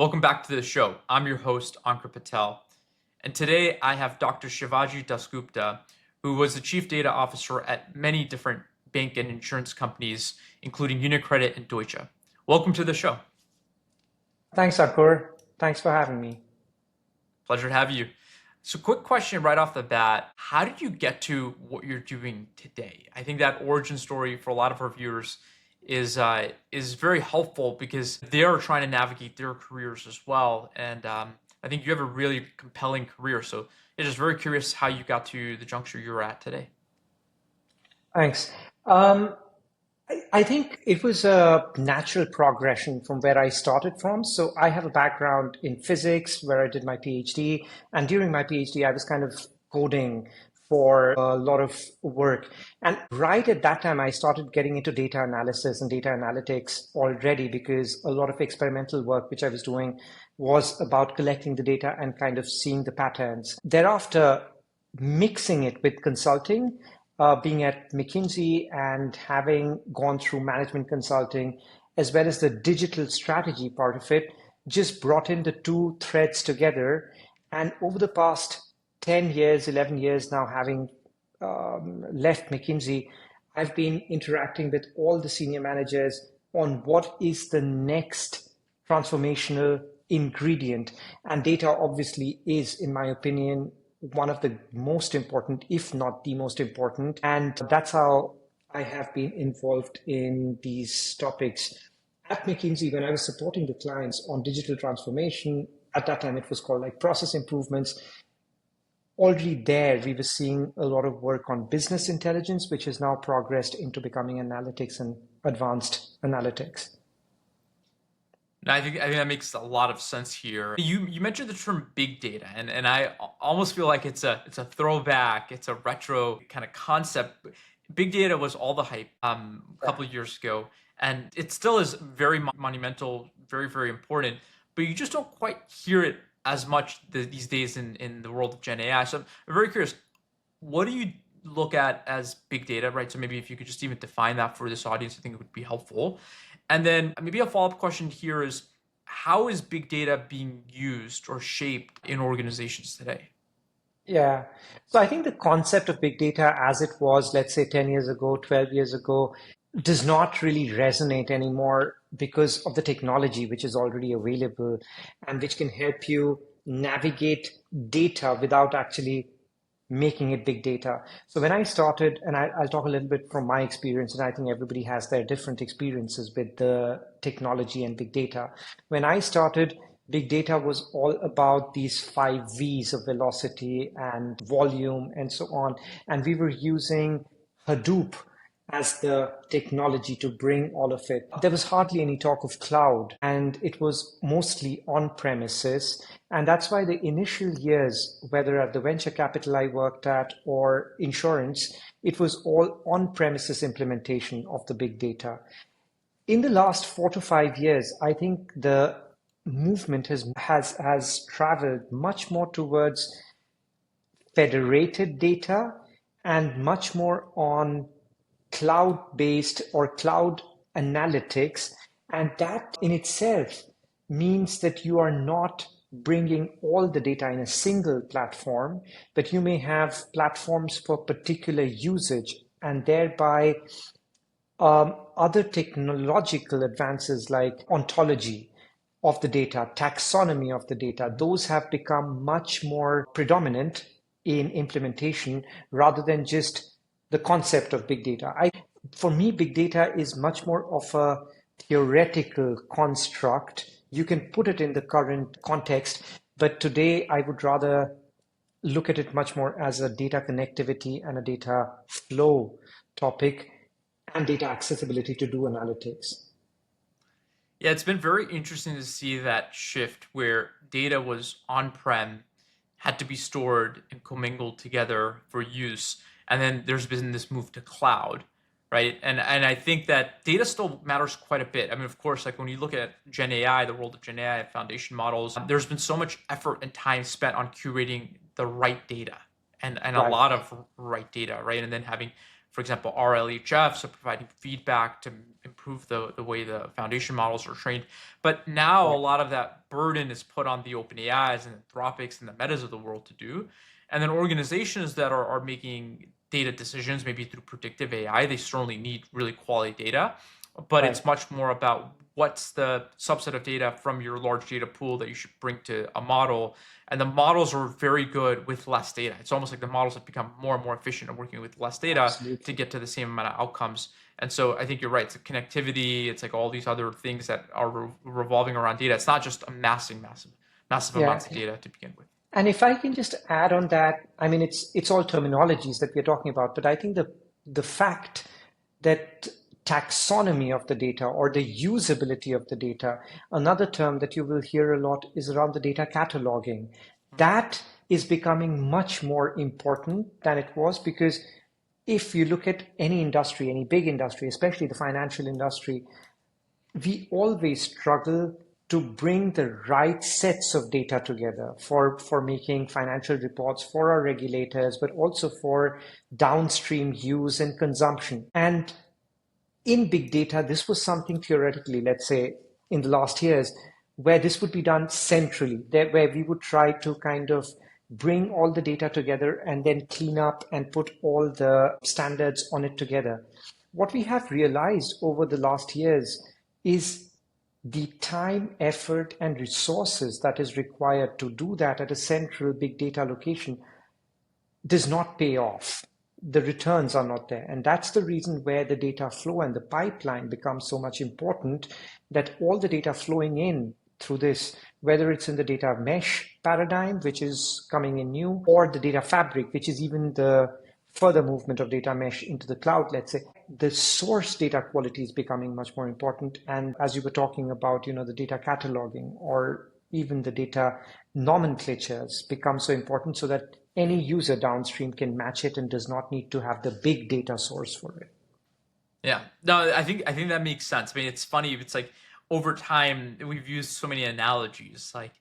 Welcome back to the show. I'm your host, Ankur Patel. And today I have Dr. Shivaji Dasgupta, who was the chief data officer at many different bank and insurance companies, including UniCredit and Deutsche. Welcome to the show. Thanks, Ankur. Thanks for having me. Pleasure to have you. So quick question right off the bat. How did you get to what you're doing today? I think that origin story for a lot of our viewers is very helpful because they are trying to navigate their careers as well. And I think you have a really compelling career. So I'm just very curious how you got to the juncture you're at today. Thanks. I think it was a natural progression from where I started from. So I have a background in physics where I did my PhD. And during my PhD, I was kind of coding for a lot of work. And right at that time, I started getting into data analysis and data analytics already because a lot of experimental work which I was doing was about collecting the data and kind of seeing the patterns. Thereafter, mixing it with consulting, being at McKinsey and having gone through management consulting, as well as the digital strategy part of it, just brought in the two threads together. And over the past 10 years, 11 years now, having left McKinsey, I've been interacting with all the senior managers on what is the next transformational ingredient. And data obviously is, in my opinion, one of the most important, if not the most important. And that's how I have been involved in these topics. At McKinsey, when I was supporting the clients on digital transformation, at that time it was called like process improvements. Already there, we were seeing a lot of work on business intelligence, which has now progressed into becoming analytics and advanced analytics. I think that makes a lot of sense here. You mentioned the term big data, and I almost feel like it's a throwback, it's a retro kind of concept. Big data was all the hype a couple of years ago, and it still is very monumental, very, very important, but you just don't quite hear it as much these days in the world of Gen AI. So I'm very curious, what do you look at as big data, right? So maybe if you could just even define that for this audience, I think it would be helpful. And then maybe a follow-up question here is, how is big data being used or shaped in organizations today? Yeah. So I think the concept of big data as it was, let's say 10 years ago, 12 years ago, does not really resonate anymore because of the technology which is already available and which can help you navigate data without actually making it big data. So when I started, and I'll talk a little bit from my experience, and I think everybody has their different experiences with the technology and big data. When I started, big data was all about these 5 V's of velocity and volume and so on. And we were using Hadoop as the technology to bring all of it. There was hardly any talk of cloud, and it was mostly on premises. And that's why the initial years, whether at the venture capital I worked at or insurance, it was all on premises implementation of the big data. In the last 4 to 5 years, I think the movement has traveled much more towards federated data and much more on cloud-based or cloud analytics. And that in itself means that you are not bringing all the data in a single platform, but you may have platforms for particular usage and thereby other technological advances like ontology of the data, taxonomy of the data, those have become much more predominant in implementation rather than just the concept of big data. For me, big data is much more of a theoretical construct. You can put it in the current context, but today I would rather look at it much more as a data connectivity and a data flow topic and data accessibility to do analytics. Yeah, it's been very interesting to see that shift where data was on-prem, had to be stored and commingled together for use. And then there's been this move to cloud, right? And I think that data still matters quite a bit. I mean, of course, like when you look at Gen AI, the world of Gen AI foundation models, there's been so much effort and time spent on curating the right data and a Right. lot of right data, right? And then having for example, RLHF, so providing feedback to improve the way the foundation models are trained. But now a Right. lot of that burden is put on the OpenAIs and Anthropics and the Metas of the world to do. And then organizations that are making data decisions, maybe through predictive AI, they certainly need really quality data, but Right. it's much more about what's the subset of data from your large data pool that you should bring to a model. And the models are very good with less data. It's almost like the models have become more and more efficient at working with less data to Absolutely. get to the same amount of outcomes. And so I think you're right. It's connectivity. It's like all these other things that are revolving around data. It's not just amassing massive Yeah. amounts of data to begin with. And if I can just add on that, I mean, it's all terminologies that we're talking about, but I think the fact that taxonomy of the data or the usability of the data, another term that you will hear a lot is around the data cataloging. That is becoming much more important than it was, because if you look at any industry, any big industry, especially the financial industry, we always struggle to bring the right sets of data together for making financial reports for our regulators, but also for downstream use and consumption. And in big data, this was something theoretically, let's say, in the last years, where this would be done centrally, where we would try to kind of bring all the data together and then clean up and put all the standards on it together. What we have realized over the last years is the time, effort, and resources that is required to do that at a central big data location does not pay off. The returns are not there. And that's the reason where the data flow and the pipeline becomes so much important, that all the data flowing in through this, whether it's in the data mesh paradigm, which is coming in new, or the data fabric, which is even the further movement of data mesh into the cloud, let's say, the source data quality is becoming much more important. And as you were talking about, the data cataloging or even the data nomenclatures become so important, so that any user downstream can match it and does not need to have the big data source for it. Yeah. No, I think that makes sense. I mean, it's funny. It's like over time we've used so many analogies, like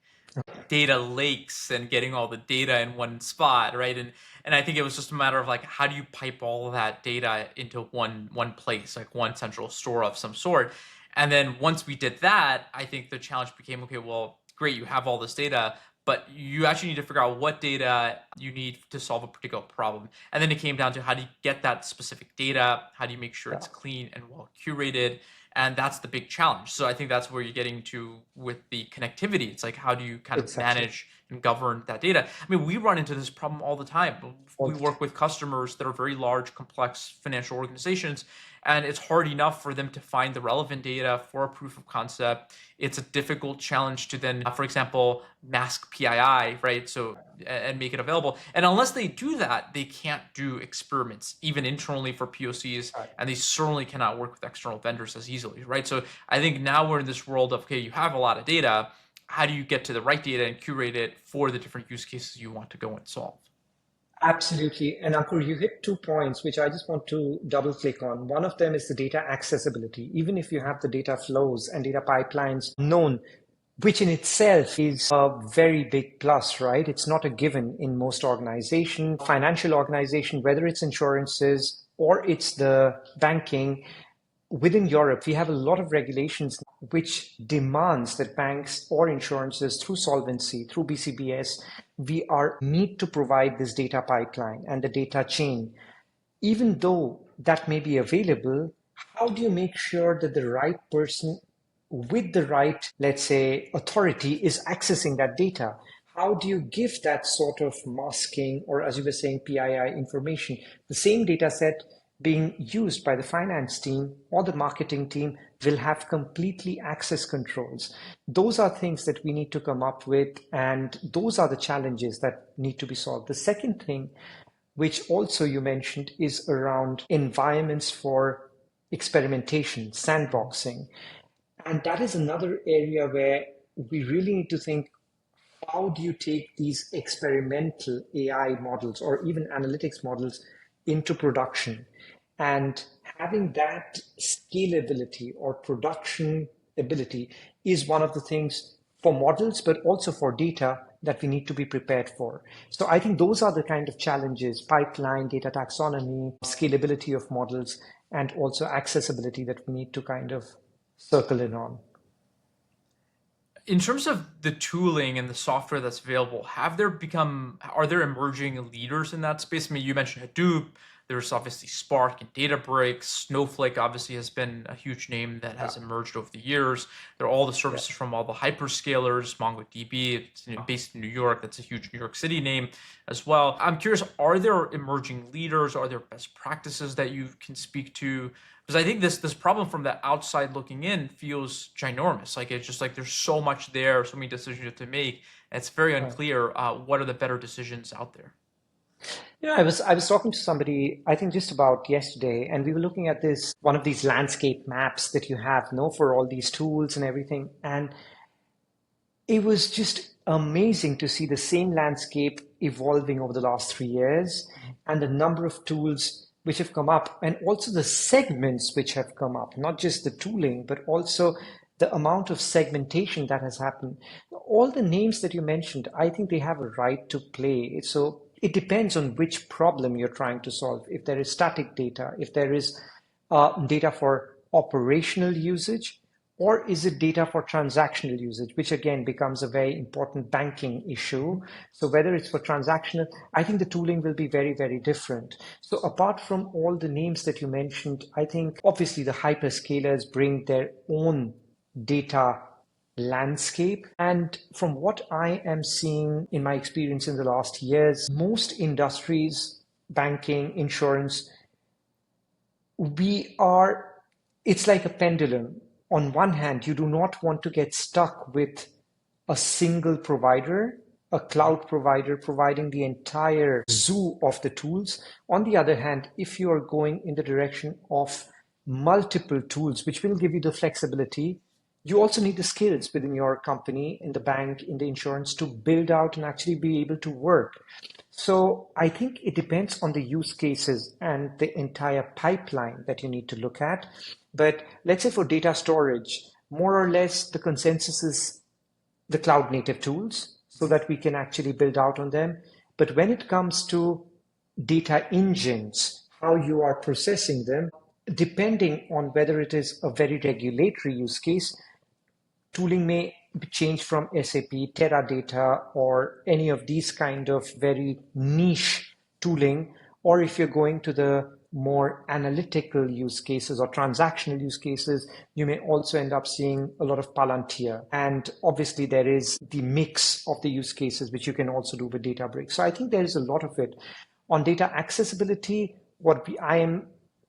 data lakes and getting all the data in one spot, right? And I think it was just a matter of like how do you pipe all of that data into one place, like one central store of some sort. And then once we did that, I think the challenge became, okay, well, great, you have all this data, but you actually need to figure out what data you need to solve a particular problem. And then it came down to how do you get that specific data? How do you make sure Yeah, it's clean and well curated? And that's the big challenge. So I think that's where you're getting to with the connectivity. It's like, how do you kind of exactly. manage and govern that data? I mean, we run into this problem all the time. All We the work time. with customers that are very large, complex financial organizations, and it's hard enough for them to find the relevant data for a proof of concept. It's a difficult challenge to then, for example, mask PII, right? So, and make it available. And unless they do that, they can't do experiments, even internally for POCs, Right. and they certainly cannot work with external vendors as easily, right? So I think now we're in this world of, okay, you have a lot of data. How do you get to the right data and curate it for the different use cases you want to go and solve? Absolutely. And Ankur, you hit 2 points, which I just want to double click on. One of them is the data accessibility. Even if you have the data flows and data pipelines known, which in itself is a very big plus, right? It's not a given in most organization, financial organization, whether it's insurances or it's the banking. Within Europe, we have a lot of regulations which demands that banks or insurances through solvency, through BCBS, we are need to provide this data pipeline and the data chain. Even though that may be available, how do you make sure that the right person with the right, let's say, authority is accessing that data? How do you give that sort of masking, or as you were saying, PII information, the same data set being used by the finance team or the marketing team will have completely access controls? Those are things that we need to come up with, and those are the challenges that need to be solved. The second thing, which also you mentioned, is around environments for experimentation, sandboxing. And that is another area where we really need to think, how do you take these experimental AI models or even analytics models into production? And having that scalability or production ability is one of the things for models, but also for data that we need to be prepared for. So I think those are the kind of challenges: pipeline, data taxonomy, scalability of models, and also accessibility that we need to kind of circle in on. In terms of the tooling and the software that's available, are there emerging leaders in that space? I mean, you mentioned Hadoop, there's obviously Spark and Databricks. Snowflake obviously has been a huge name that Yeah, has emerged over the years. There are all the yeah. services from all the hyperscalers, MongoDB, it's, based in New York. That's a huge New York City name as well. I'm curious, are there emerging leaders? Are there best practices that you can speak to? Because I think this problem from the outside looking in feels ginormous. Like it's just like there's so much there, so many decisions you have to make. And it's very Right. unclear what are the better decisions out there. I was talking to somebody, I think just about yesterday, and we were looking at this one of these landscape maps that you have, no, for all these tools and everything. And it was just amazing to see the same landscape evolving over the last 3 years, and the number of tools which have come up, and also the segments which have come up, not just the tooling, but also the amount of segmentation that has happened. All the names that you mentioned, I think they have a right to play. So it depends on which problem you're trying to solve. If there is static data, if there is data for operational usage, or is it data for transactional usage, which again becomes a very important banking issue? So whether it's for transactional, I think the tooling will be very, very different. So apart from all the names that you mentioned, I think obviously the hyperscalers bring their own data landscape. And from what I am seeing in my experience in the last years, most industries, banking, insurance, we are, it's like a pendulum. On one hand, you do not want to get stuck with a single provider, a cloud provider providing the entire zoo of the tools. On the other hand, if you are going in the direction of multiple tools, which will give you the flexibility, you also need the skills within your company, in the bank, in the insurance, to build out and actually be able to work. So I think it depends on the use cases and the entire pipeline that you need to look at. But let's say for data storage, more or less the consensus is the cloud native tools so that we can actually build out on them. But when it comes to data engines, how you are processing them, depending on whether it is a very regulatory use case, tooling may change from SAP, Teradata, or any of these kind of very niche tooling, or if you're going to the more analytical use cases or transactional use cases, you may also end up seeing a lot of Palantir. And obviously there is the mix of the use cases, which you can also do with Databricks. So I think there is a lot of it. On data accessibility, I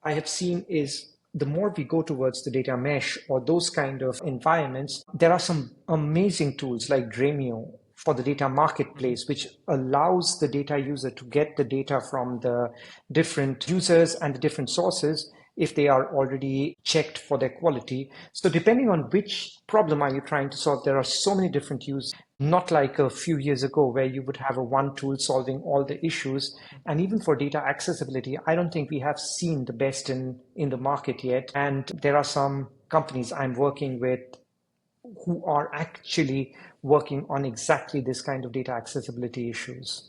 have seen is the more we go towards the data mesh or those kind of environments, there are some amazing tools like Dremio for the data marketplace, which allows the data user to get the data from the different users and the different sources if they are already checked for their quality. So depending on which problem are you trying to solve, there are so many different use, not like a few years ago where you would have a one tool solving all the issues. And even for data accessibility, I don't think we have seen the best in the market yet. And there are some companies I'm working with who are actually working on exactly this kind of data accessibility issues.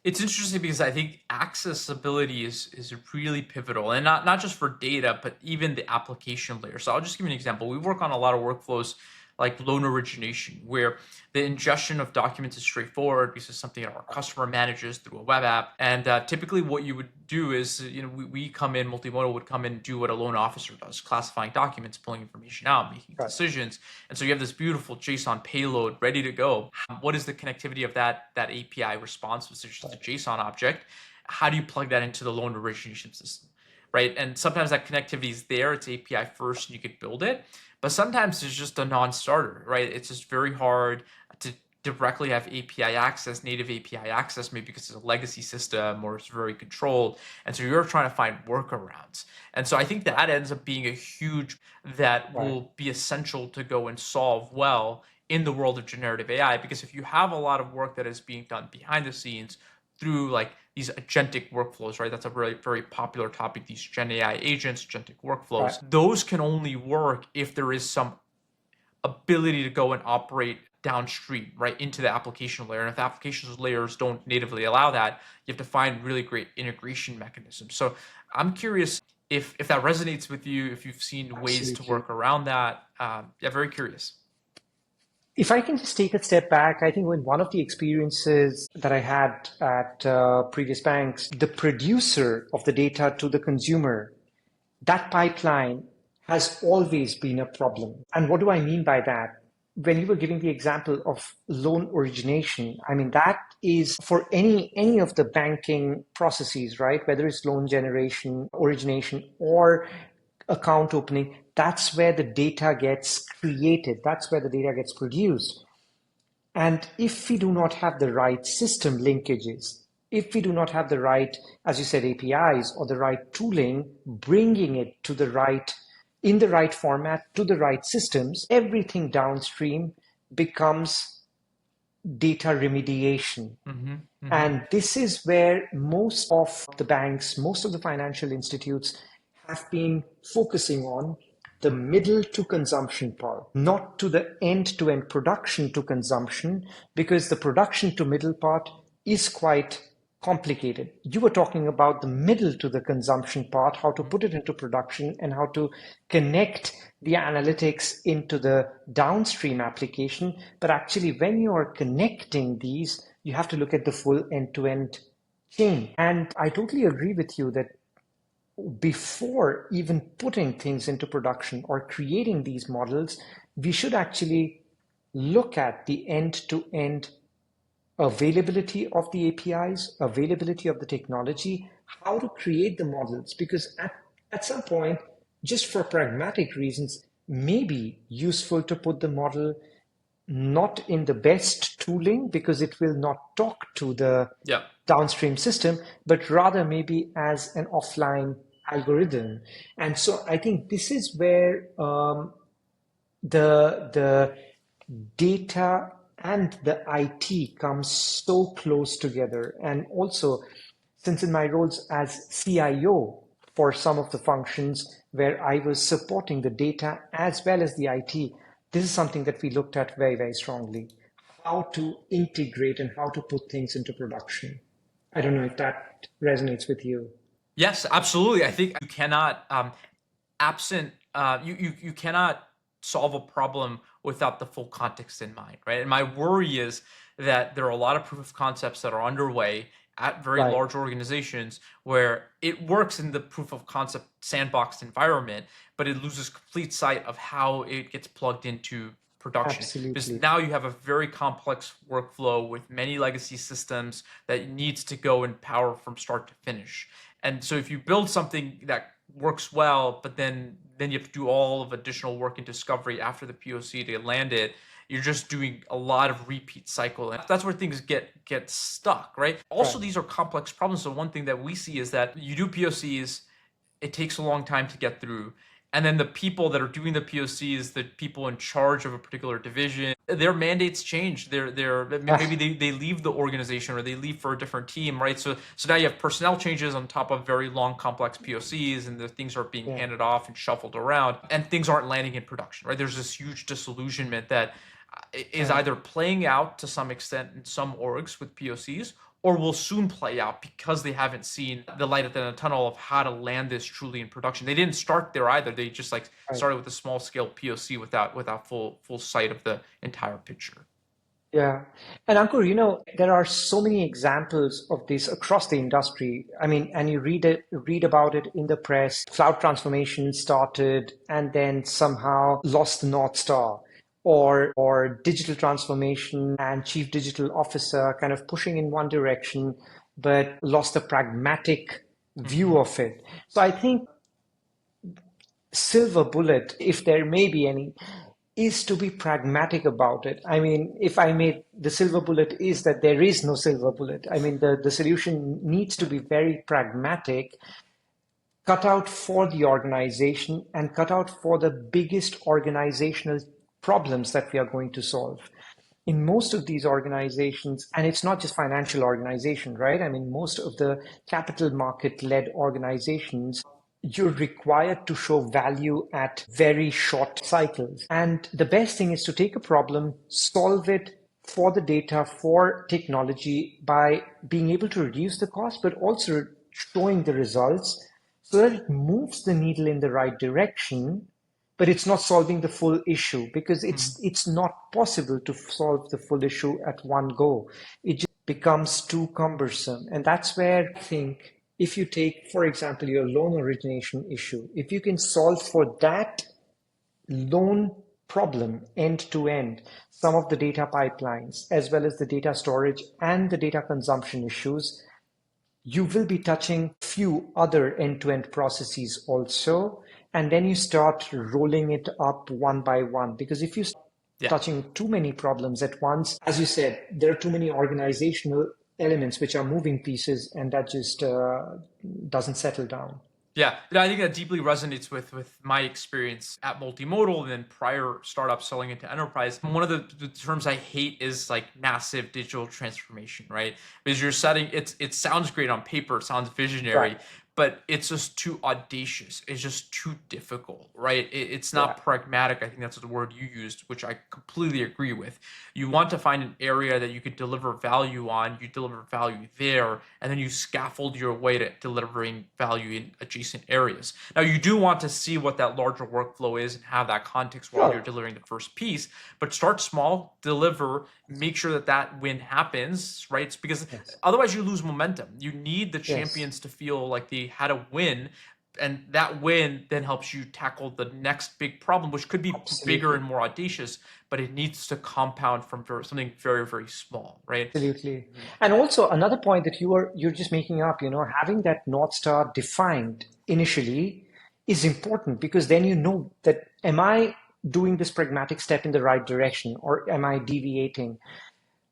It's interesting because I think accessibility is really pivotal, and not just for data, but even the application layer. So I'll just give you an example. We work on a lot of workflows like loan origination, where the ingestion of documents is straightforward because it's something that our customer manages through a web app. And typically, what you would do is, we come in, Multimodal would come in and do what a loan officer does, classifying documents, pulling information out, making Right. decisions. And so you have this beautiful JSON payload ready to go. What is the connectivity of that API response, which is just a JSON object? How do you plug that into the loan origination system? Right. And sometimes that connectivity is there, it's API first, and you could build it. But sometimes it's just a non-starter, right? It's just very hard to directly have API access, native API access, maybe because it's a legacy system or it's very controlled. And so you're trying to find workarounds. And so I think that ends up being a huge that Right. will be essential to go and solve well in the world of generative AI. Because if you have a lot of work that is being done behind the scenes through like these agentic workflows, right? That's a very, very popular topic, these Gen AI agents, agentic Right. workflows. Those can only work if there is some ability to go and operate downstream, right, into the application layer. And if the application layers don't natively allow that, you have to find really great integration mechanisms. So I'm curious if that resonates with you, if you've seen ways to Absolutely. work around that. Yeah, very curious. If I can just take a step back, I think when one of the experiences that I had at previous banks, the producer of the data to the consumer, that pipeline has always been a problem. And what do I mean by that? When you were giving the example of loan origination, I mean, that is for any of the banking processes, right? Whether it's loan generation, origination, or account opening, that's where the data gets created. That's where the data gets produced. And if we do not have the right system linkages, if we do not have the right, as you said, APIs or the right tooling, bringing it to the right, in the right format, to the right systems, everything downstream becomes data remediation. Mm-hmm, mm-hmm. And this is where most of the banks, most of the financial institutes have been focusing on the middle to consumption part, not to the end to end production to consumption, because the production to middle part is quite complicated. You were talking about the middle to the consumption part, how to put it into production and how to connect the analytics into the downstream application. But actually, when you are connecting these, you have to look at the full end to end chain. And I totally agree with you that before even putting things into production or creating these models, we should actually look at the end to end availability of the APIs, availability of the technology, how to create the models. Because at some point, just for pragmatic reasons, may be useful to put the model not in the best tooling because it will not talk to the Yeah. downstream system, but rather maybe as an offline algorithm. And so I think this is where the data and the IT comes so close together. And also, since in my roles as CIO for some of the functions where I was supporting the data as well as the IT, this is something that we looked at very, very strongly. How to integrate and how to put things into production. I don't know if that resonates with you. Yes, absolutely. I think you cannot absent you cannot solve a problem without the full context in mind, right? And my worry is that there are a lot of proof of concepts that are underway at very Right. large organizations where it works in the proof of concept sandboxed environment, but it loses complete sight of how it gets plugged into production. Because Absolutely. now you have a very complex workflow with many legacy systems that needs to go and power from start to finish. And so if you build something that works well, but then you have to do all of additional work and discovery after the POC to land it, you're just doing a lot of repeat cycle. And that's where things get stuck, right? Also, Right. these are complex problems. So one thing that we see is that you do POCs, it takes a long time to get through. And then the people that are doing the POCs, the people in charge of a particular division, their mandates change. They're maybe they leave the organization or they leave for a different team, right? So now you have personnel changes on top of very long, complex POCs, and the things are being Yeah. handed off and shuffled around, and things aren't landing in production, right? There's this huge disillusionment that is Right. either playing out to some extent in some orgs with POCs, or will soon play out because they haven't seen the light at the end of the tunnel of how to land this truly in production. They didn't start there either. They just like Right. started with a small scale POC without full sight of the entire picture. Yeah. And Ankur, there are so many examples of this across the industry. I mean, and you read about it in the press. Cloud transformation started and then somehow lost the North Star. Or digital transformation and chief digital officer kind of pushing in one direction, but lost the pragmatic Mm-hmm. view of it. So I think silver bullet, if there may be any, is to be pragmatic about it. I mean, if I may, the silver bullet is that there is no silver bullet. I mean, the solution needs to be very pragmatic, cut out for the organization and cut out for the biggest organizational problems that we are going to solve. In most of these organizations, and it's not just financial organization, right? I mean, most of the capital market led organizations you're required to show value at very short cycles. And the best thing is to take a problem, solve it for the data, for technology by being able to reduce the cost, but also showing the results so that it moves the needle in the right direction, but it's not solving the full issue because it's not possible to solve the full issue at one go. It just becomes too cumbersome. And that's where I think if you take, for example, your loan origination issue, if you can solve for that loan problem end to end, some of the data pipelines, as well as the data storage and the data consumption issues, you will be touching few other end-to-end processes also. And then you start rolling it up one by one. Because if you start touching too many problems at once, as you said, there are too many organizational elements which are moving pieces, and that just doesn't settle down. Yeah, I think that deeply resonates with my experience at Multimodal and then prior startups selling into enterprise. One of the terms I hate is like massive digital transformation, right? Because you're setting it sounds great on paper, it sounds visionary, Right. but it's just too audacious. It's just too difficult, right? It's not pragmatic. I think that's the word you used, which I completely agree with. You want to find an area that you could deliver value on, you deliver value there, and then you scaffold your way to delivering value in adjacent areas. Now, you do want to see what that larger workflow is and have that context while you're delivering the first piece, but start small, deliver, make sure that that win happens, right? Because otherwise you lose momentum. You need the champions to feel like they had a win, and that win then helps you tackle the next big problem, which could be bigger and more audacious, but it needs to compound from something very, very small, right? Absolutely. And also another point that you're just making up, having that North Star defined initially is important because then you know that am I doing this pragmatic step in the right direction or am I deviating?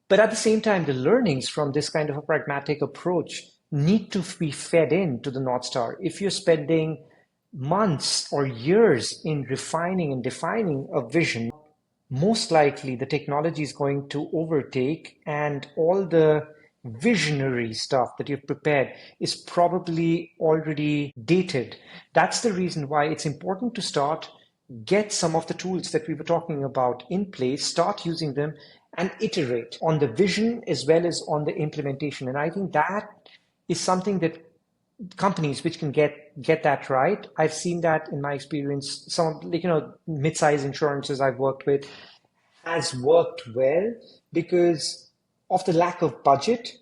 But at the same time, the learnings from this kind of a pragmatic approach need to be fed into the North Star. If you're spending months or years in refining and defining a vision, most likely the technology is going to overtake, and all the visionary stuff that you've prepared is probably already dated. That's the reason why it's important to start, get some of the tools that we were talking about in place, start using them, and iterate on the vision as well as on the implementation. And I think that is something that companies which can get that right. I've seen that in my experience. Some mid-size insurances I've worked with has worked well because of the lack of budget.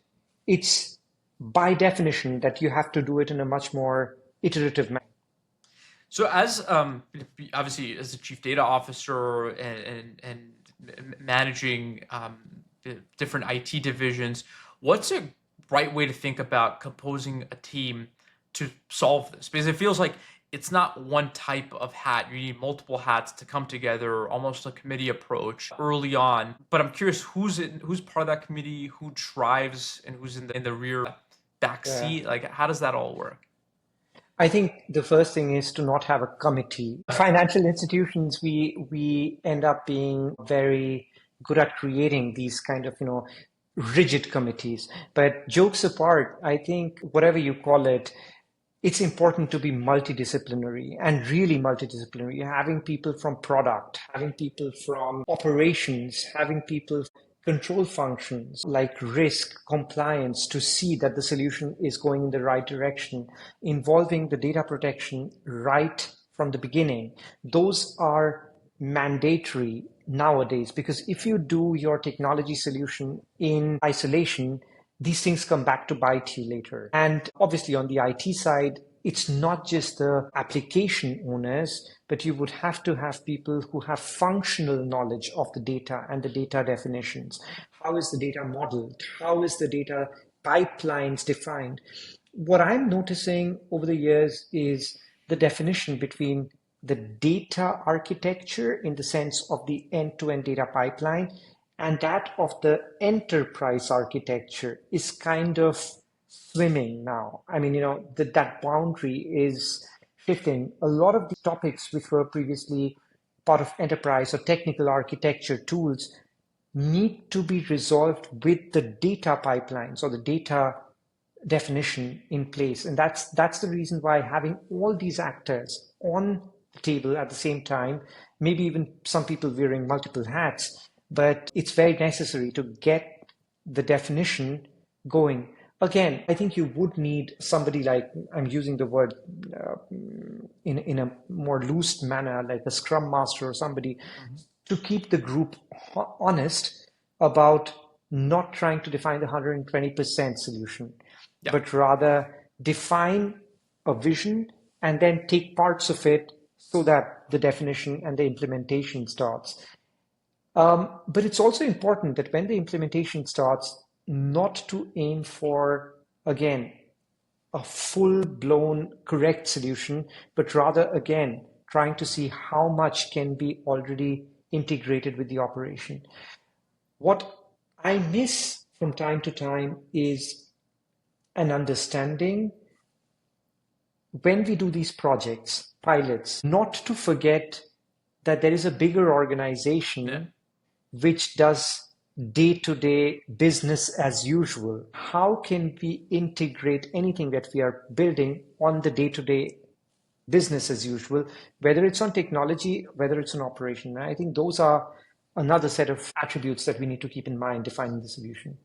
It's by definition that you have to do it in a much more iterative manner. So as obviously as the chief data officer and managing the different IT divisions, what's a right way to think about composing a team to solve this? Because it feels like it's not one type of hat. You need multiple hats to come together, almost a committee approach early on. But I'm curious who's part of that committee, who drives, and who's in the rear back seat. Like, how does that all work? I think the first thing is to not have a committee. Financial institutions, we end up being very good at creating these kind of, rigid committees. But jokes apart, I think whatever you call it, it's important to be multidisciplinary and really multidisciplinary, having people from product, having people from operations, having people control functions like risk, compliance to see that the solution is going in the right direction, involving the data protection right from the beginning. Those are mandatory nowadays because if you do your technology solution in isolation, these things come back to bite you later. And obviously on the IT side, it's not just the application owners, but you would have to have people who have functional knowledge of the data and the data definitions. How is the data modeled? How is the data pipelines defined? What I'm noticing over the years is the definition between the data architecture in the sense of the end-to-end data pipeline and that of the enterprise architecture is kind of swimming now. I mean, that boundary is shifting. A lot of the topics which were previously part of enterprise or technical architecture tools need to be resolved with the data pipelines or the data definition in place. And that's the reason why having all these actors on the table at the same time, maybe even some people wearing multiple hats, but it's very necessary to get the definition going. Again, I think you would need somebody like, I'm using the word in a more loose manner, like a scrum master or somebody, to keep the group honest about not trying to define the 120% solution, but rather define a vision and then take parts of it so that the definition and the implementation starts. But it's also important that when the implementation starts, not to aim for, again, a full-blown correct solution, but rather, again, trying to see how much can be already integrated with the operation. What I miss from time to time is an understanding when we do these projects, pilots, not to forget that there is a bigger organization which does day-to-day business as usual. How can we integrate anything that we are building on the day-to-day business as usual, whether it's on technology, whether it's on operation? And I think those are another set of attributes that we need to keep in mind defining the solution.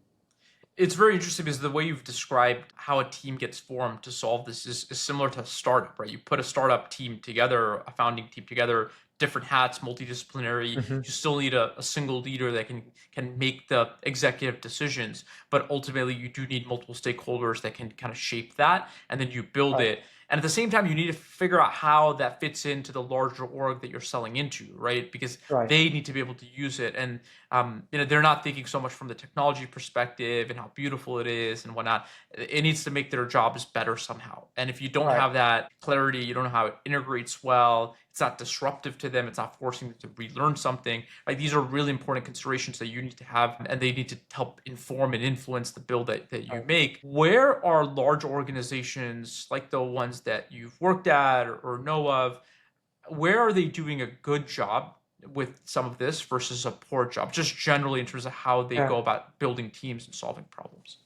It's very interesting because the way you've described how a team gets formed to solve this is similar to a startup, right? You put a startup team together, a founding team together, different hats, multidisciplinary. You still need a single leader that can make the executive decisions, but ultimately you do need multiple stakeholders that can kind of shape that, and then you build it. And at the same time, you need to figure out how that fits into the larger org that you're selling into, right? Because they need to be able to use it. And they're not thinking so much from the technology perspective and how beautiful it is and whatnot. It needs to make their jobs better somehow. And if you don't have that clarity, you don't know how it integrates well, it's not disruptive to them, it's not forcing them to relearn something. Like, these are really important considerations that you need to have, and they need to help inform and influence the build that you make. Where are large organizations like the ones that you've worked at or know of, where are they doing a good job with some of this versus a poor job, just generally in terms of how they go about building teams and solving problems?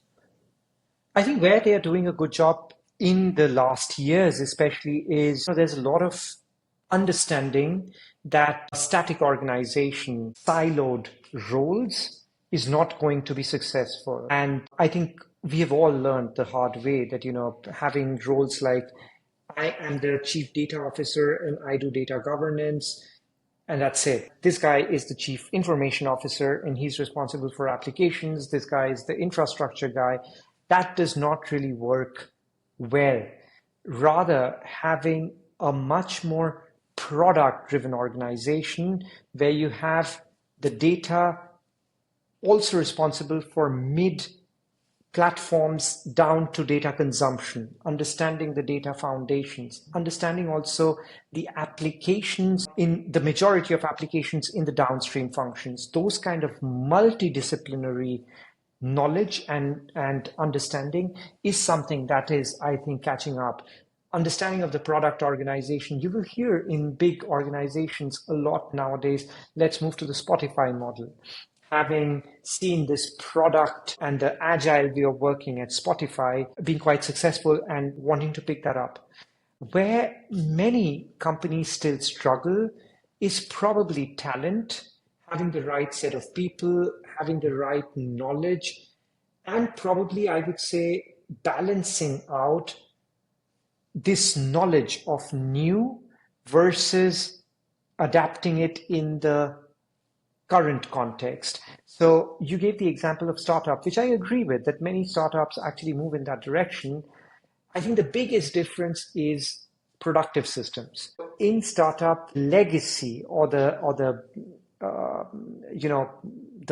I think where they are doing a good job in the last years especially is, there's a lot of understanding that static organization, siloed roles is not going to be successful. And I think we have all learned the hard way that, having roles like, I am the chief data officer and I do data governance, and that's it. This guy is the chief information officer and he's responsible for applications. This guy is the infrastructure guy. That does not really work well. Rather, having a much more product-driven organization where you have the data also responsible for mid platforms down to data consumption, understanding the data foundations, understanding also the applications in the majority of applications in the downstream functions. Those kind of multidisciplinary knowledge and understanding is something that is, I think, catching up. Understanding of the product organization. You will hear in big organizations a lot nowadays, let's move to the Spotify model. Having seen this product and the agile way of working at Spotify being quite successful and wanting to pick that up. Where many companies still struggle is probably talent, having the right set of people, having the right knowledge, and probably, I would say, balancing out this knowledge of new versus adapting it in the current context. So you gave the example of startup, which I agree with, that many startups actually move in that direction. I think the biggest difference is productive systems. In startup, legacy or the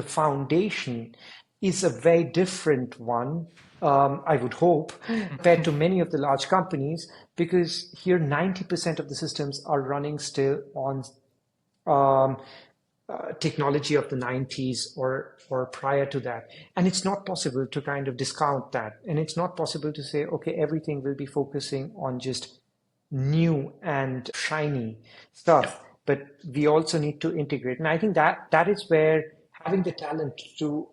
foundation is a very different one, I would hope, compared to many of the large companies, because here 90% of the systems are running still on technology of the 90s or prior to that. And it's not possible to kind of discount that. And it's not possible to say, okay, everything will be focusing on just new and shiny stuff. But we also need to integrate. And I think that is where having the talent to,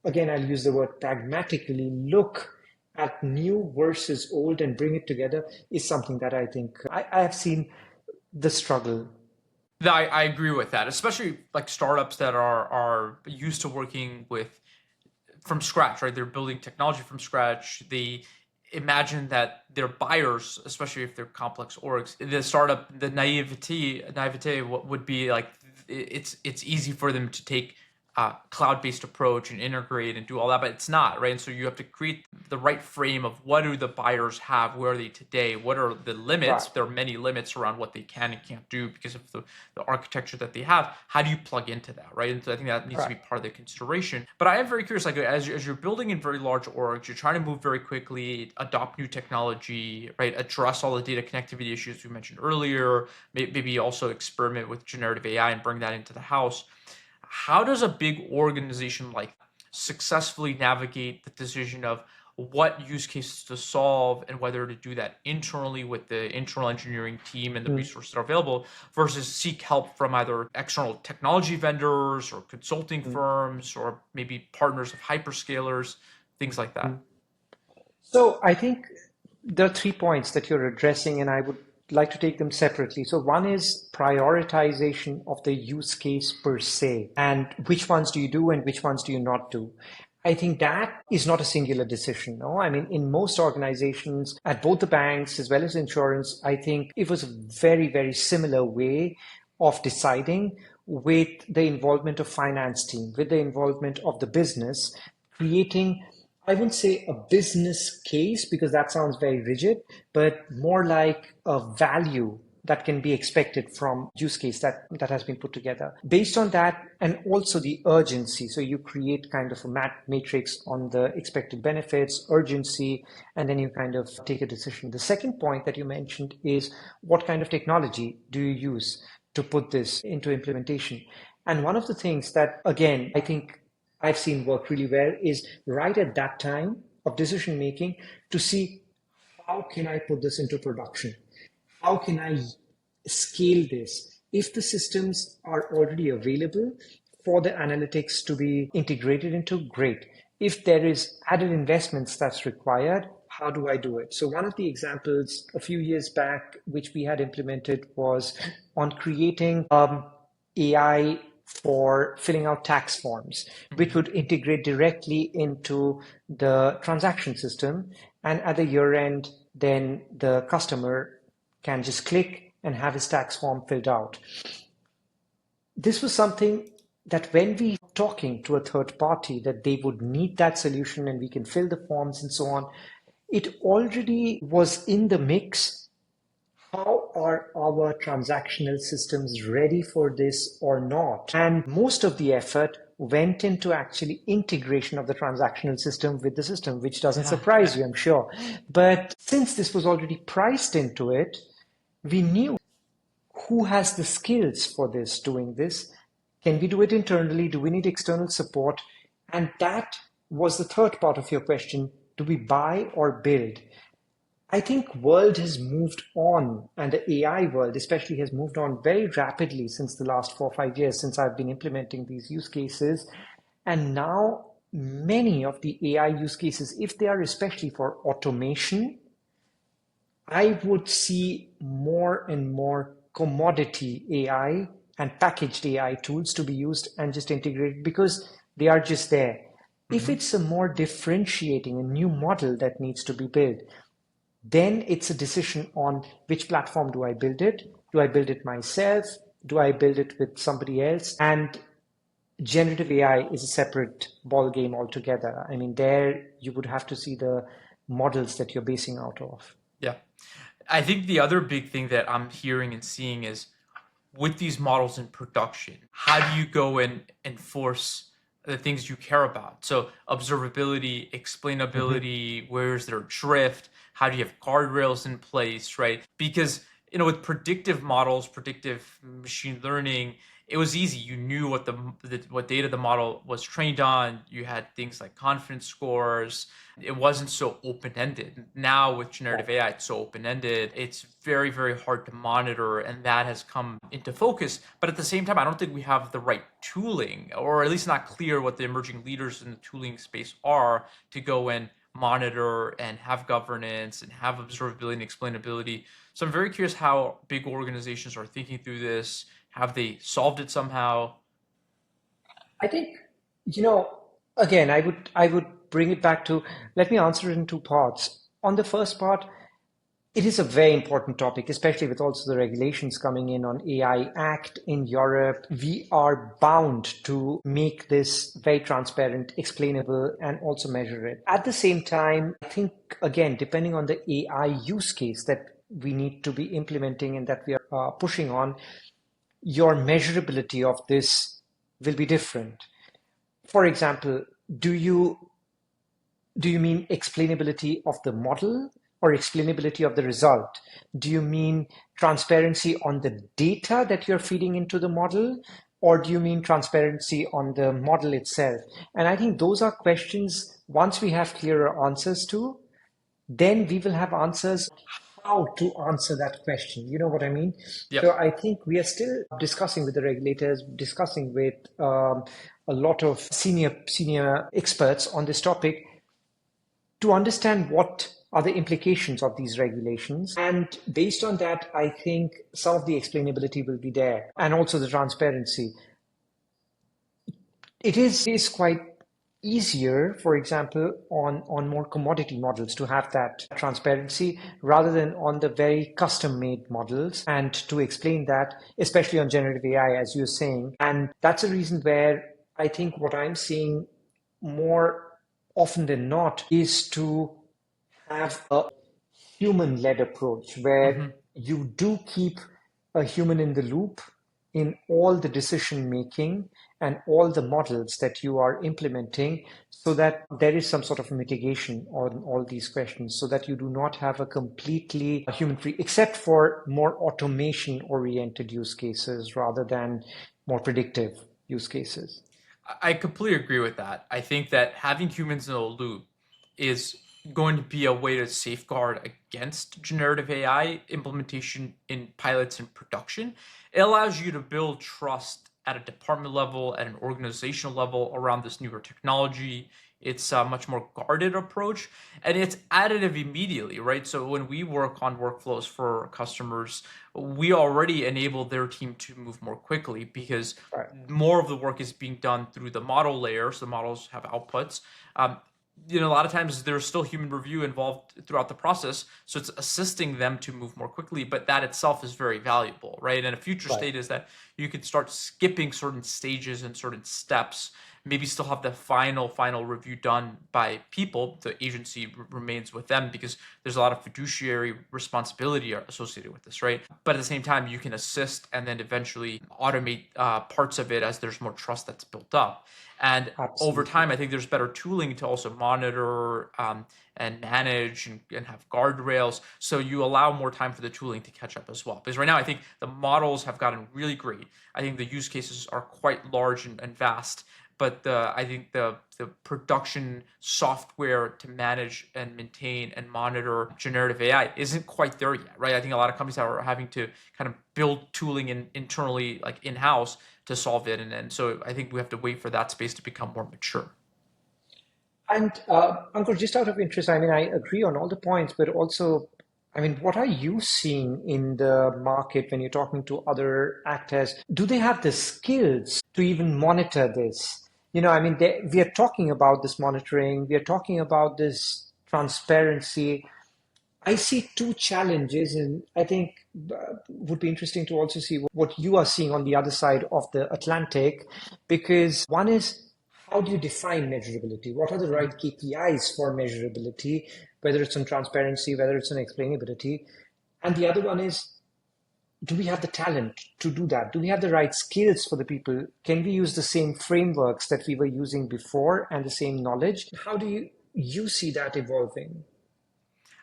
again, I'll use the word pragmatically, look at new versus old and bring it together is something that I think I have seen the struggle. I agree with that, especially like startups that are used to working with from scratch, right? They're building technology from scratch. They imagine that their buyers, especially if they're complex orgs, the startup, the naivete would be like it's easy for them to take a cloud-based approach and integrate and do all that, but it's not, right? And so you have to create the right frame of what do the buyers have, where are they today, what are the limits? Right, There are many limits around what they can and can't do because of the architecture that they have. How do you plug into that, right? And so I think that needs to be right. part of the consideration. But I am very curious, like as you're building in very large orgs, you're trying to move very quickly, adopt new technology, right? Address all the data connectivity issues we mentioned earlier, maybe also experiment with generative AI and bring that into the house. How does a big organization like successfully navigate the decision of what use cases to solve and whether to do that internally with the internal engineering team and the Mm. resources that are available versus seek help from either external technology vendors or consulting Mm. firms or maybe partners of hyperscalers, things like that? Mm. So I think there are 3 points that you're addressing, and I would like to take them separately. So one is prioritization of the use case per se, and which ones do you do and which ones do you not do. I think that is not a singular decision. No, I mean, in most organizations, at both the banks as well as insurance, I think it was a very, very similar way of deciding with the involvement of finance team, with the involvement of the business, creating I wouldn't say a business case because that sounds very rigid, but more like a value that can be expected from use case that has been put together. Based on that, and also the urgency. So you create kind of a matrix on the expected benefits, urgency, and then you kind of take a decision. The second point that you mentioned is what kind of technology do you use to put this into implementation? And one of the things that, again, I think I've seen work really well is right at that time of decision making to see how can I put this into production? How can I scale this? If the systems are already available for the analytics to be integrated into, great. If there is added investments that's required, how do I do it? So one of the examples a few years back, which we had implemented was on creating AI for filling out tax forms, which Mhm. would integrate directly into the transaction system. And at the year end, then the customer can just click and have his tax form filled out. This was something that when we talking to a third party that they would need that solution and we can fill the forms and so on, it already was in the mix. How are our transactional systems ready for this or not? And most of the effort went into actually integration of the transactional system with the system, which doesn't Yeah. surprise you, I'm sure. But since this was already priced into it, we knew who has the skills for this, doing this. Can we do it internally? Do we need external support? And that was the third part of your question. Do we buy or build? I think world has moved on, and the AI world especially has moved on very rapidly since the last 4 or 5 years since I've been implementing these use cases. And now many of the AI use cases, if they are especially for automation, I would see more and more commodity AI and packaged AI tools to be used and just integrated because they are just there. If Mhm. it's a more differentiating, a new model that needs to be built, then it's a decision on which platform do I build it? Do I build it myself? Do I build it with somebody else? And generative AI is a separate ball game altogether. I mean, there you would have to see the models that you're basing out of. Yeah. I think the other big thing that I'm hearing and seeing is with these models in production, how do you go and enforce the things you care about? So observability, Mhm. explainability, where's their drift? How do you have guardrails in place, right? Because with predictive models, predictive machine learning, it was easy. You knew what data the model was trained on. You had things like confidence scores. It wasn't so open-ended. Now with generative Right. AI, it's so open-ended. It's very, very hard to monitor, and that has come into focus. But at the same time, I don't think we have the right tooling, or at least not clear what the emerging leaders in the tooling space are to go and monitor and have governance and have observability and explainability. So I'm very curious how big organizations are thinking through this. Have they solved it somehow? I think, you know, again, I would bring it back to, let me answer it in two parts. On the first part, it is a very important topic, especially with also the regulations coming in on AI Act in Europe. We are bound to make this very transparent, explainable, and also measure it. At the same time, I think, again, depending on the AI use case that we need to be implementing and that we are pushing on, your measurability of this will be different. For example, do you do you mean explainability of the model or explainability of the result? Do you mean transparency on the data that you're feeding into the model? Or do you mean transparency on the model itself? And I think those are questions, once we have clearer answers to, then we will have answers how to answer that question. You know what I mean? So Yep. I think we are still discussing with the regulators, discussing with a lot of senior experts on this topic to understand what are the implications of these regulations. And based on that, I think some of the explainability will be there and also the transparency. It is quite easier, for example, on more commodity models to have that transparency rather than on the very custom-made models and to explain that, especially on generative AI, as you're saying. And that's a reason where I think what I'm seeing more often than not is to have a human-led approach where Hmm. you do keep a human in the loop in all the decision making and all the models that you are implementing so that there is some sort of mitigation on all these questions so that you do not have a completely human free, except for more automation oriented use cases rather than more predictive use cases. I completely agree with that. I think that having humans in the loop is going to be a way to safeguard against generative AI implementation in pilots and production. It allows you to build trust at a department level, at an organizational level around this newer technology. It's a much more guarded approach and it's additive immediately, right? So when we work on workflows for customers, we already enable their team to move more quickly because Right. more of the work is being done through the model layer. So the models have outputs. Um, a lot of times there's still human review involved throughout the process. So it's assisting them to move more quickly, but that itself is very valuable, right? And a future Right. state is that you could start skipping certain stages and certain steps, maybe still have the final review done by people. The agency remains with them because there's a lot of fiduciary responsibility associated with this, right? But at the same time, you can assist and then eventually automate parts of it as there's more trust that's built up. And over Absolutely. time, I think there's better tooling to also monitor and manage and have guardrails. So you allow more time for the tooling to catch up as well. Because right now, I think the models have gotten really great. I think the use cases are quite large and vast. But I think the production software to manage and maintain and monitor generative AI isn't quite there yet, right? I think a lot of companies are having to kind of build tooling internally, like in-house, to solve it. And so I think we have to wait for that space to become more mature. And Ankur, just out of interest, I mean, I agree on all the points, but also, I mean, what are you seeing in the market when you're talking to other actors? Do they have the skills to even monitor this? I mean, we are talking about this monitoring, we are talking about this transparency. I see two challenges, and I think would be interesting to also see what you are seeing on the other side of the Atlantic, because one is how do you define measurability? What are the right Mhm. KPIs for measurability, whether it's on transparency, whether it's on explainability? And the other one is, do we have the talent to do that? Do we have the right skills for the people? Can we use the same frameworks that we were using before and the same knowledge? How do you see that evolving?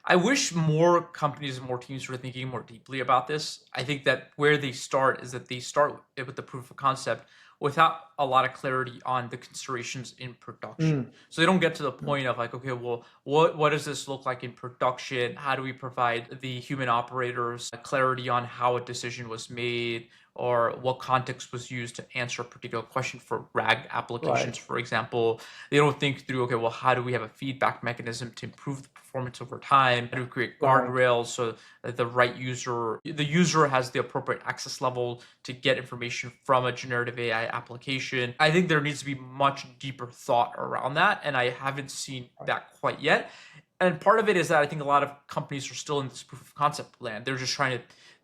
I wish more companies and more teams were thinking more deeply about this. I think that where they start is that they start with the proof of concept without a lot of clarity on the considerations in production. Mm. So they don't get to the point of like, okay, well, what does this look like in production? How do we provide the human operators clarity on how a decision was made, or what context was used to answer a particular question for RAG Right. applications, for example. They don't think through, okay, well, how do we have a feedback mechanism to improve the performance over time? How do we create Right. guardrails so that the user has the appropriate access level to get information from a generative AI application? I think there needs to be much deeper thought around that, and I haven't seen Right. that quite yet. And part of it is that I think a lot of companies are still in this proof of concept land. They're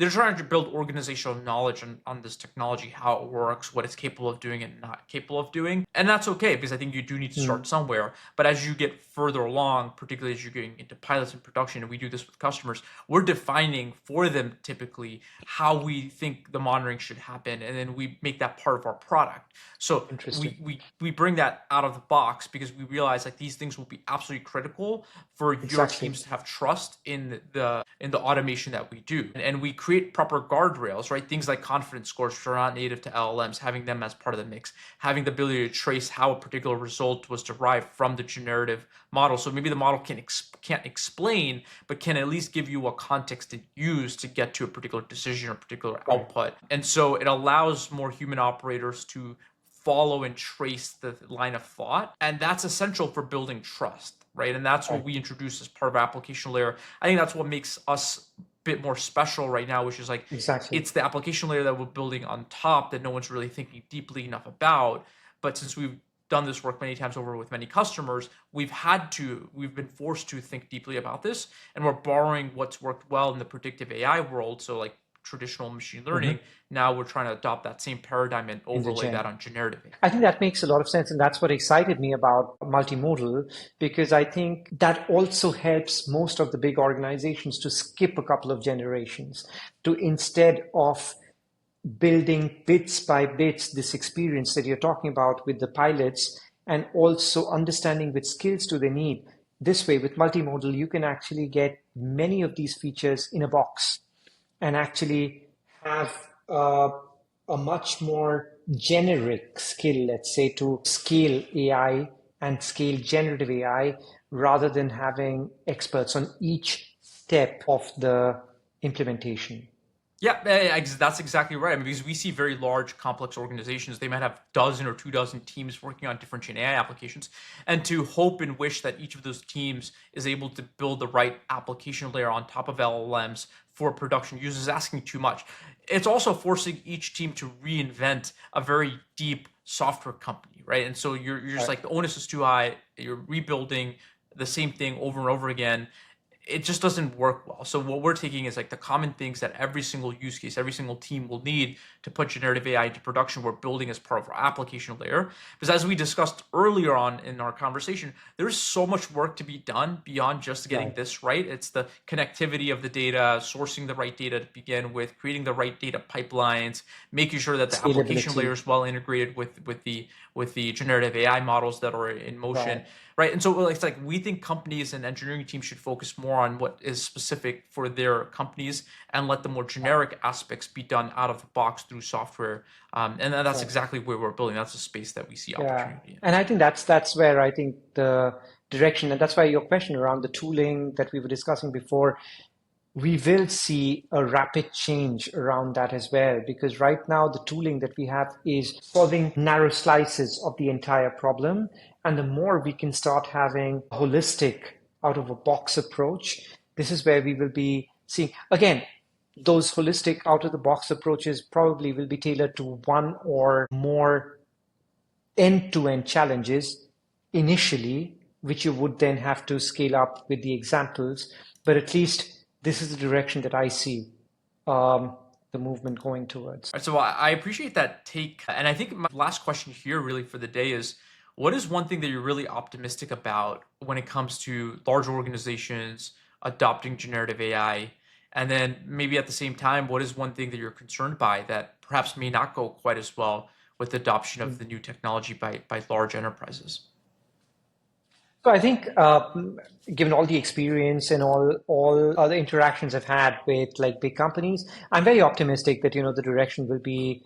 trying to build organizational knowledge on this technology, how it works, what it's capable of doing and not capable of doing. And that's okay, because I think you do need to Mm. start somewhere. But as you get further along, particularly as you're getting into pilots and production, and we do this with customers, we're defining for them typically how we think the monitoring should happen, and then we make that part of our product. So Interesting. we bring that out of the box because we realize like these things will be absolutely critical for your Exactly. teams to have trust in the automation that we do. And we create proper guardrails, right? Things like confidence scores, which are not native to LLMs, having them as part of the mix, having the ability to trace how a particular result was derived from the generative model. So maybe the model can't explain, but can at least give you a context to use to get to a particular decision or particular Right. output. And so it allows more human operators to follow and trace the line of thought. And that's essential for building trust, right? And that's what Right. we introduce as part of our application layer. I think that's what makes us a bit more special right now, which is like, Exactly. it's the application layer that we're building on top that no one's really thinking deeply enough about. But since we've done this work many times over with many customers, we've been forced to think deeply about this, and we're borrowing what's worked well in the predictive AI world. So like traditional machine learning, Mm-hmm. now we're trying to adopt that same paradigm and In the overlay gen. that on generative AI. I think that makes a lot of sense. And that's what excited me about multimodal, because I think that also helps most of the big organizations to skip a couple of generations, to instead of building bits by bits this experience that you're talking about with the pilots, and also understanding which skills do they need. This way, with multimodal, you can actually get many of these features in a box and actually have a much more generic skill, let's say, to scale AI and scale generative AI rather than having experts on each step of the implementation. Yeah, that's exactly right. I mean, because we see very large, complex organizations, they might have dozen or 2 dozen teams working on different Gen AI applications, and to hope and wish that each of those teams is able to build the right application layer on top of LLMs for production use is asking too much. It's also forcing each team to reinvent a very deep software company, right? And so you're just Right. like the onus is too high. You're rebuilding the same thing over and over again. It just doesn't work well. So what we're taking is like the common things that every single use case, every single team will need to put generative AI into production. We're building as part of our application layer. Because as we discussed earlier on in our conversation, there's so much work to be done beyond just getting Right. this right. It's the connectivity of the data, sourcing the right data to begin with, creating the right data pipelines, making sure that the application layer Scalability. is well integrated with the generative AI models that are in motion, Right. right? And so it's like we think companies and engineering teams should focus more on what is specific for their companies and let the more generic aspects be done out of the box through software. And that's Right. exactly where we're building. That's a space that we see Yeah. opportunity in. And I think that's where I think the direction, and that's why your question around the tooling that we were discussing before, we will see a rapid change around that as well, because right now the tooling that we have is solving narrow slices of the entire problem. And the more we can start having a holistic, out of a box approach, this is where we will be seeing, again, those holistic, out of the box approaches probably will be tailored to one or more end-to-end challenges initially, which you would then have to scale up with the examples. But at least this is the direction that I see the movement going towards. All right, so I appreciate that take. And I think my last question here, really, for the day is what is one thing that you're really optimistic about when it comes to large organizations adopting generative AI? And then maybe at the same time, what is one thing that you're concerned by that perhaps may not go quite as well with the adoption of the new technology by large enterprises? So I think, given all the experience and all other interactions I've had with like big companies, I'm very optimistic that the direction will be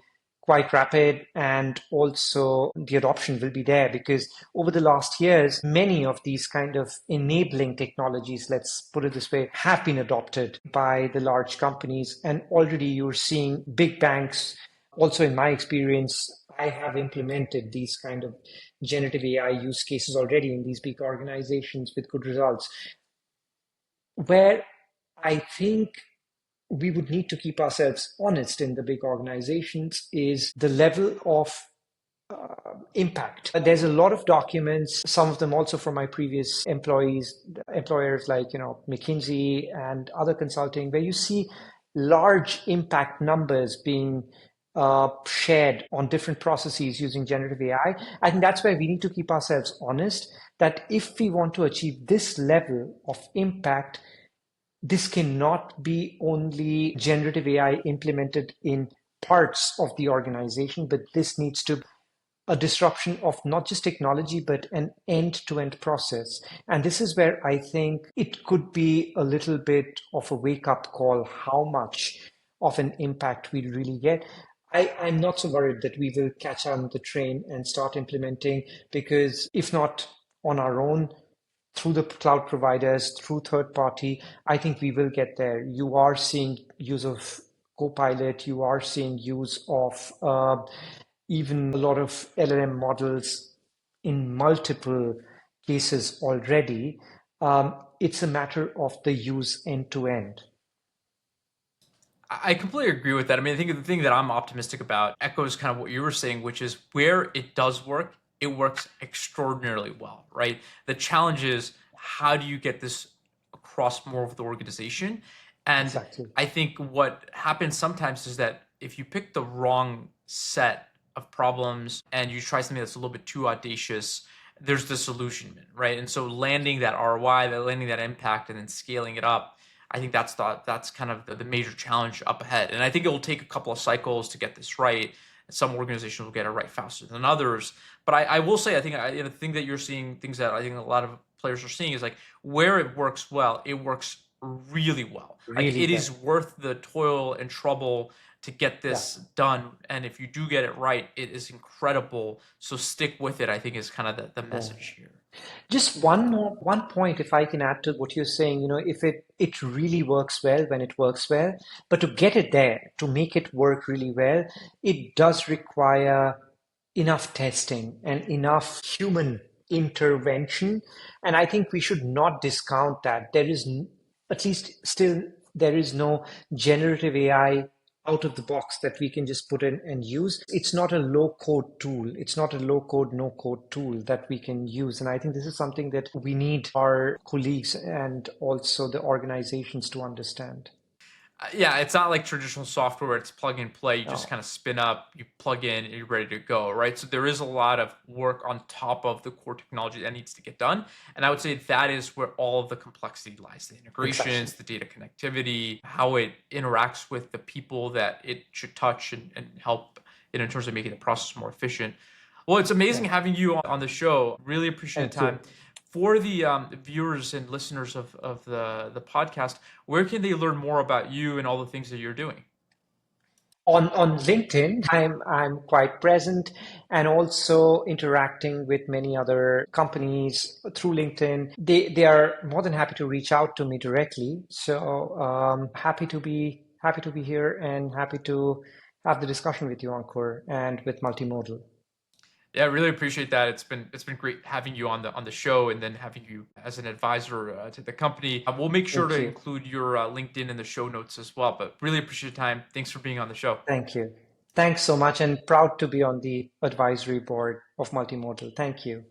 quite rapid, and also the adoption will be there because over the last years, many of these kind of enabling technologies, let's put it this way, have been adopted by the large companies. And already you're seeing big banks. Also, in my experience, I have implemented these kind of generative AI use cases already in these big organizations with good results. Where I think we would need to keep ourselves honest in the big organizations is the level of impact. There's a lot of documents, some of them also from my previous employers like, McKinsey and other consulting, where you see large impact numbers being shared on different processes using generative AI. I think that's where we need to keep ourselves honest that if we want to achieve this level of impact, this cannot be only generative AI implemented in parts of the organization, but this needs to a disruption of not just technology, but an end-to-end process. And this is where I think it could be a little bit of a wake-up call, how much of an impact we really get. I'm not so worried that we will catch on the train and start implementing, because if not on our own, through the cloud providers, through third party, I think we will get there. You are seeing use of Copilot, you are seeing use of even a lot of LLM models in multiple cases already. It's a matter of the use end to end. I completely agree with that. I mean, I think the thing that I'm optimistic about echoes kind of what you were saying, which is where it does work, it works extraordinarily well, right? The challenge is how do you get this across more of the organization? And Exactly. I think what happens sometimes is that if you pick the wrong set of problems and you try something that's a little bit too audacious, there's disillusionment, right? And so landing that ROI, landing that impact, and then scaling it up, I think that's kind of the major challenge up ahead. And I think it will take a couple of cycles to get this right. Some organizations will get it right faster than others. But I will say, I think the thing that you're seeing, things that I think a lot of players are seeing is like where it works well, it works really well. Like Really it well. is worth the toil and trouble to get Yeah. this done. And if you do get it right, it is incredible. So stick with it, I think is kind of the Yeah. message here. Just one point, if I can add to what you're saying, if it really works well when it works well, but to get it there, to make it work really well, it does require enough testing and enough human intervention. And I think we should not discount that. At least still, there is no generative AI out of the box that we can just put in and use. It's not a low code tool. It's not a low code, no code tool that we can use. And I think this is something that we need our colleagues and also the organizations to understand. Yeah, it's not like traditional software where it's plug and play. You just No, kind of spin up, you plug in, and you're ready to go, right? So there is a lot of work on top of the core technology that needs to get done. And I would say that is where all of the complexity lies, the exactly. integrations, the data connectivity, how it interacts with the people that it should touch and help in terms of making the process more efficient. Well, it's amazing Yeah. having you on the show. Really appreciate the Thank you. time. For the viewers and listeners of the podcast, where can they learn more about you and all the things that you're doing? On LinkedIn, I'm quite present and also interacting with many other companies through LinkedIn. They are more than happy to reach out to me directly. So happy to be here and happy to have the discussion with you, Ankur, and with Multimodal. Yeah, I really appreciate that. It's been great having you on the show and then having you as an advisor to the company. We'll make sure Thank to you. include your LinkedIn in the show notes as well. But really appreciate your time. Thanks for being on the show. Thank you. Thanks so much, and proud to be on the advisory board of Multimodal. Thank you.